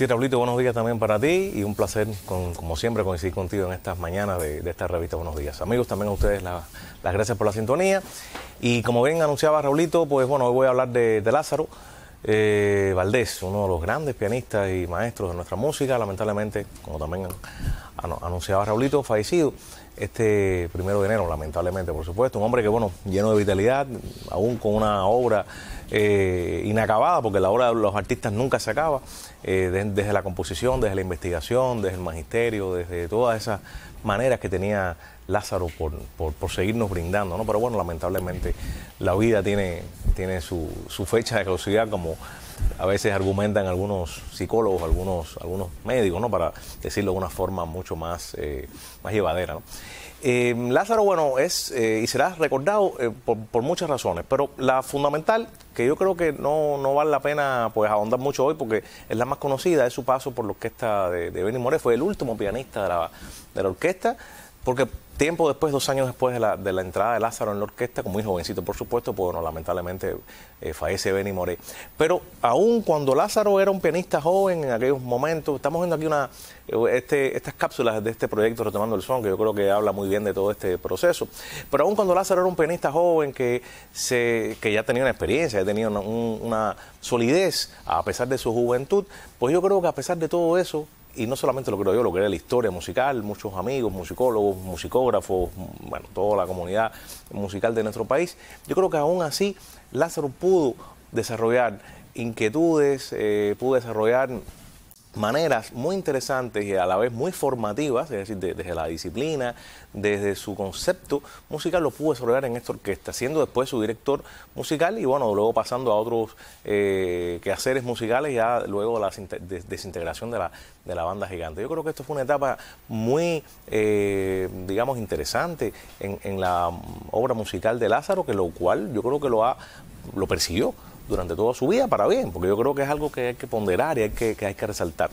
Sí, Raulito, buenos días también para ti y un placer, como siempre, coincidir contigo en estas mañanas de esta revista Buenos Días. Amigos, también a ustedes las gracias por la sintonía. Y como bien anunciaba Raulito, pues bueno, hoy voy a hablar de Lázaro Valdés, uno de los grandes pianistas y maestros de nuestra música. Lamentablemente, como también anunciaba Raulito, fallecido este 1 de enero, lamentablemente, por supuesto. Un hombre que, bueno, lleno de vitalidad, aún con una obra inacabada, porque la obra de los artistas nunca se acaba, desde la composición, desde la investigación, desde el magisterio, desde todas esas maneras que tenía Lázaro por seguirnos brindando, ¿no? Pero bueno, lamentablemente la vida tiene su fecha de caducidad, como a veces argumentan algunos psicólogos, algunos médicos, ¿no? Para decirlo de una forma mucho más llevadera, ¿no? Lázaro, bueno, es y será recordado por muchas razones, pero la fundamental, que yo creo que no vale la pena pues ahondar mucho hoy porque es la más conocida, es su paso por la orquesta de Benny Moré. Fue el último pianista de la orquesta, porque tiempo después, 2 años después de la entrada de Lázaro en la orquesta, como muy jovencito, por supuesto, pues bueno, lamentablemente fallece Benny Moré. Pero aún cuando Lázaro era un pianista joven en aquellos momentos, estamos viendo aquí estas cápsulas de este proyecto Retomando el Son, que yo creo que habla muy bien de todo este proceso. Pero aún cuando Lázaro era un pianista joven que ya tenía una experiencia, ya tenía una solidez, a pesar de su juventud, pues yo creo que a pesar de todo eso, y no solamente lo creo yo, lo cree la historia musical, muchos amigos, musicólogos, musicógrafos, bueno, toda la comunidad musical de nuestro país, yo creo que aún así Lázaro pudo desarrollar inquietudes, pudo desarrollar maneras muy interesantes y a la vez muy formativas, es decir, desde la disciplina, desde su concepto musical, lo pudo desarrollar en esta orquesta, siendo después su director musical y bueno, luego pasando a otros quehaceres musicales, ya luego de la desintegración de la banda gigante. Yo creo que esto fue una etapa muy, digamos, interesante en la obra musical de Lázaro, que lo cual yo creo que lo persiguió durante toda su vida para bien, porque yo creo que es algo que hay que ponderar y hay que resaltar.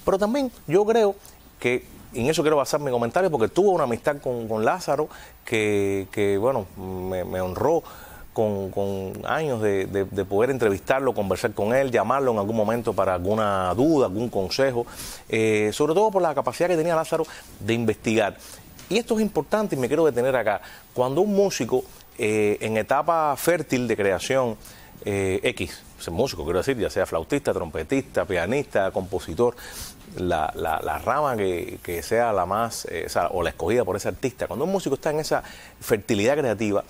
Pero también yo creo que, y en eso quiero basar mi comentario, porque tuve una amistad con Lázaro que bueno, me honró con años de poder entrevistarlo, conversar con él, llamarlo en algún momento para alguna duda, algún consejo, sobre todo por la capacidad que tenía Lázaro de investigar. Y esto es importante y me quiero detener acá. Cuando un músico en etapa fértil de creación, músico, quiero decir, ya sea flautista, trompetista, pianista, compositor, la rama que sea la más, o la escogida por ese artista, cuando un músico está en esa fertilidad creativa,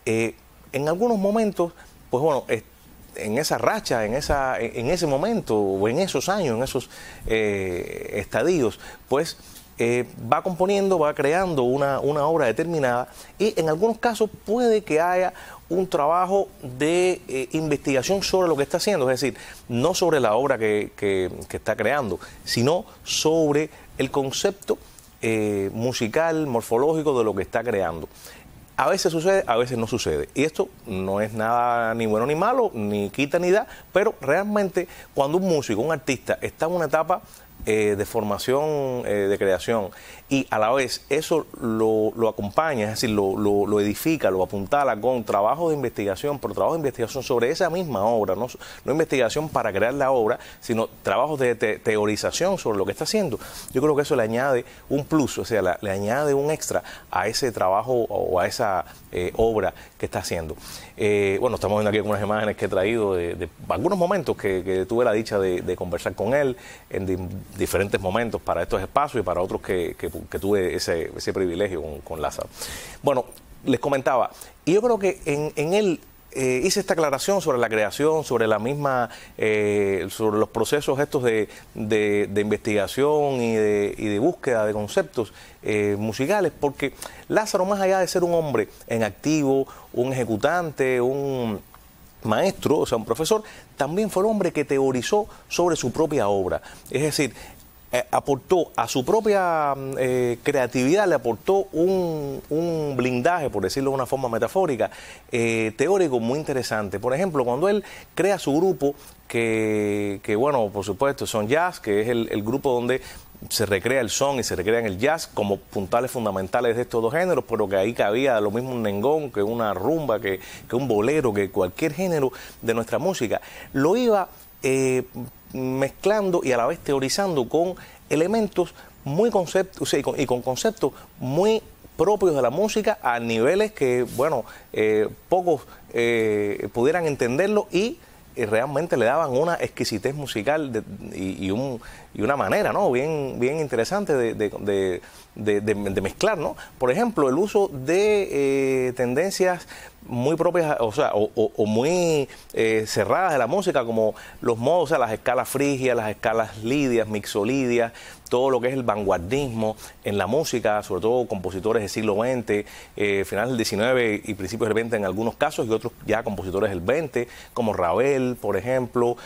en algunos momentos, pues bueno, en esa racha, en ese momento, o en esos años, en esos estadios, pues va componiendo, va creando una obra determinada y en algunos casos puede que haya un trabajo de investigación sobre lo que está haciendo, es decir, no sobre la obra que está creando, sino sobre el concepto musical, morfológico de lo que está creando. A veces sucede, a veces no sucede. Y esto no es nada ni bueno ni malo, ni quita ni da, pero realmente cuando un músico, un artista, está en una etapa de formación, de creación, y a la vez eso lo acompaña, es decir, lo edifica, lo apuntala con trabajo de investigación, por trabajo de investigación sobre esa misma obra, no investigación para crear la obra, sino trabajos de teorización sobre lo que está haciendo. Yo creo que eso le añade un plus, o sea, le añade un extra a ese trabajo o a esa obra que está haciendo. Bueno, estamos viendo aquí algunas imágenes que he traído de algunos momentos que tuve la dicha de conversar con él en diferentes momentos para estos espacios y para otros que tuve ese privilegio con Lázaro. Bueno, les comentaba, y yo creo que en él hice esta aclaración sobre la creación, sobre la misma, sobre los procesos estos de investigación y de búsqueda de conceptos musicales, porque Lázaro, más allá de ser un hombre en activo, un ejecutante, un maestro, o sea, un profesor, también fue el hombre que teorizó sobre su propia obra. Es decir, aportó a su propia creatividad, le aportó un blindaje, por decirlo de una forma metafórica, teórico muy interesante. Por ejemplo, cuando él crea su grupo, que bueno, por supuesto, son jazz, que es el grupo donde se recrea el son y se recrea en el jazz como puntales fundamentales de estos dos géneros, pero que ahí cabía lo mismo un nengón, que una rumba, que un bolero, que cualquier género de nuestra música. Lo iba mezclando y a la vez teorizando con elementos muy conceptos, o sea, y con conceptos muy propios de la música a niveles que, bueno, pocos pudieran entenderlo y realmente le daban una exquisitez musical y una manera, ¿no?, bien interesante de mezclar, ¿no? Por ejemplo, el uso de tendencias muy propias, o sea, o muy cerradas de la música, como los modos, o sea, las escalas frigias, las escalas lidias, mixolidias, todo lo que es el vanguardismo en la música, sobre todo compositores del siglo XX, finales del XIX y principios del XX en algunos casos, y otros ya compositores del XX, como Ravel, por ejemplo,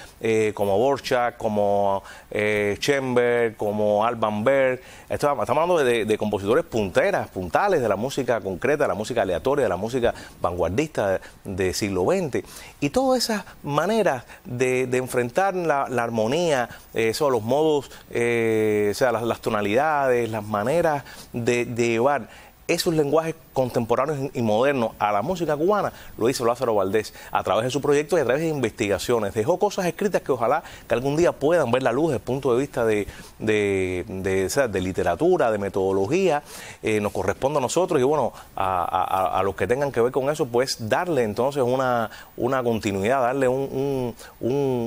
como Dvorak, como Schoenberg, como Alban Berg. Estamos hablando de compositores puntales de la música concreta, de la música aleatoria, de la música vanguardista del siglo XX. Y todas esas maneras de enfrentar la armonía, los modos, o sea, las tonalidades, las maneras de llevar esos lenguajes contemporáneos y modernos a la música cubana, lo hizo Lázaro Valdés a través de su proyecto y a través de investigaciones. Dejó cosas escritas que ojalá que algún día puedan ver la luz desde el punto de vista de literatura, de metodología. Nos corresponde a nosotros y bueno, a los que tengan que ver con eso, pues darle entonces una continuidad, darle un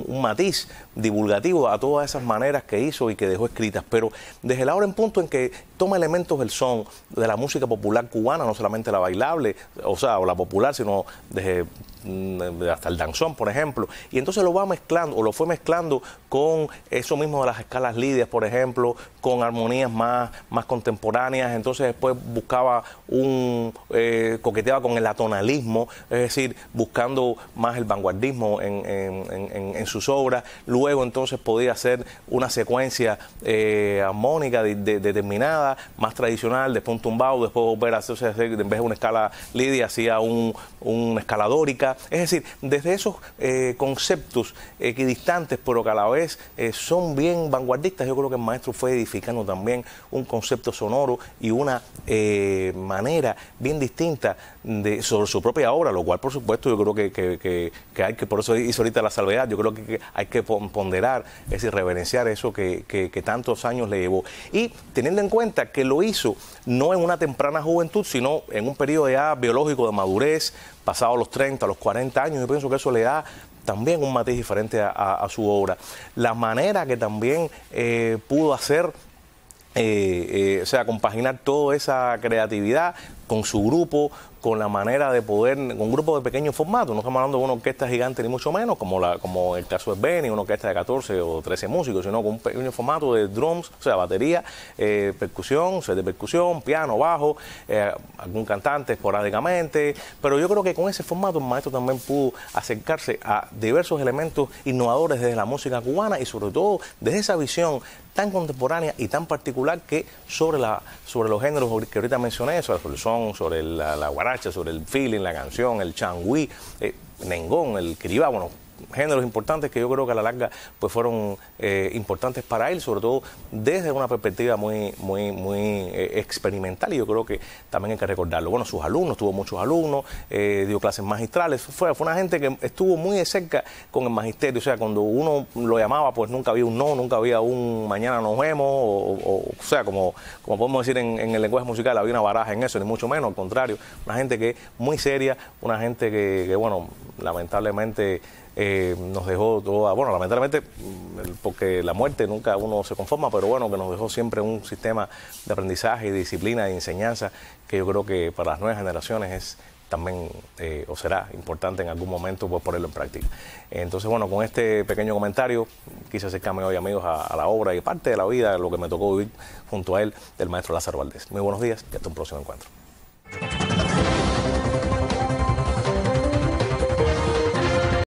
matiz divulgativo a todas esas maneras que hizo y que dejó escritas. Pero desde la hora en punto en que toma elementos del son, de la música popular cubana, no solamente la bailable, o sea, o la popular, sino desde hasta el danzón, por ejemplo, y entonces lo va mezclando, o lo fue mezclando con eso mismo de las escalas lidias, por ejemplo, con armonías más contemporáneas. Entonces después buscaba coqueteaba con el atonalismo, es decir, buscando más el vanguardismo en sus obras. Luego entonces podía hacer una secuencia armónica determinada, más tradicional, después un tumbado, después volver a hacer, en vez de una escala lidia, hacía una escala dórica. Es decir, desde esos conceptos equidistantes, pero que a la vez son bien vanguardistas, yo creo que el maestro fue edificando también un concepto sonoro y una manera bien distinta sobre su propia obra, lo cual, por supuesto, yo creo que hay que, por eso hizo ahorita la salvedad, yo creo que hay que ponderar, es decir, reverenciar eso que tantos años le llevó. Y teniendo en cuenta que lo hizo no en una temprana juventud, sino en un periodo ya biológico de madurez, pasado los 30, los 40 años, yo pienso que eso le da también un matiz diferente a su obra. La manera que también pudo hacer, o sea, compaginar toda esa creatividad con su grupo, con la manera de poder, con un grupo de pequeño formato. No estamos hablando de una orquesta gigante ni mucho menos, como el caso de Benny, una orquesta de 14 o 13 músicos, sino con un pequeño formato de drums, o sea, batería, percusión, set de percusión, piano, bajo, algún cantante esporádicamente. Pero yo creo que con ese formato el maestro también pudo acercarse a diversos elementos innovadores desde la música cubana y sobre todo desde esa visión tan contemporánea y tan particular que sobre los géneros que ahorita mencioné, sobre el son, sobre la guaracha, sobre el feeling, la canción, el changüí, nengón, el kiribá, bueno, géneros importantes que yo creo que a la larga pues fueron importantes para él, sobre todo desde una perspectiva muy experimental, y yo creo que también hay que recordarlo. Bueno, sus alumnos, tuvo muchos alumnos, dio clases magistrales, fue una gente que estuvo muy de cerca con el magisterio, o sea, cuando uno lo llamaba pues nunca había un no, nunca había un mañana nos vemos, o sea, como podemos decir en el lenguaje musical, había una baraja en eso, ni mucho menos, al contrario, una gente que muy seria, una gente que bueno, lamentablemente nos dejó toda, bueno, lamentablemente, porque la muerte nunca uno se conforma, pero bueno, que nos dejó siempre un sistema de aprendizaje y disciplina y enseñanza que yo creo que para las nuevas generaciones es también, o será importante en algún momento pues, ponerlo en práctica. Entonces, bueno, con este pequeño comentario quise acercarme hoy, amigos, a la obra y parte de la vida, lo que me tocó vivir junto a él, del maestro Lázaro Valdés. Muy buenos días y hasta un próximo encuentro.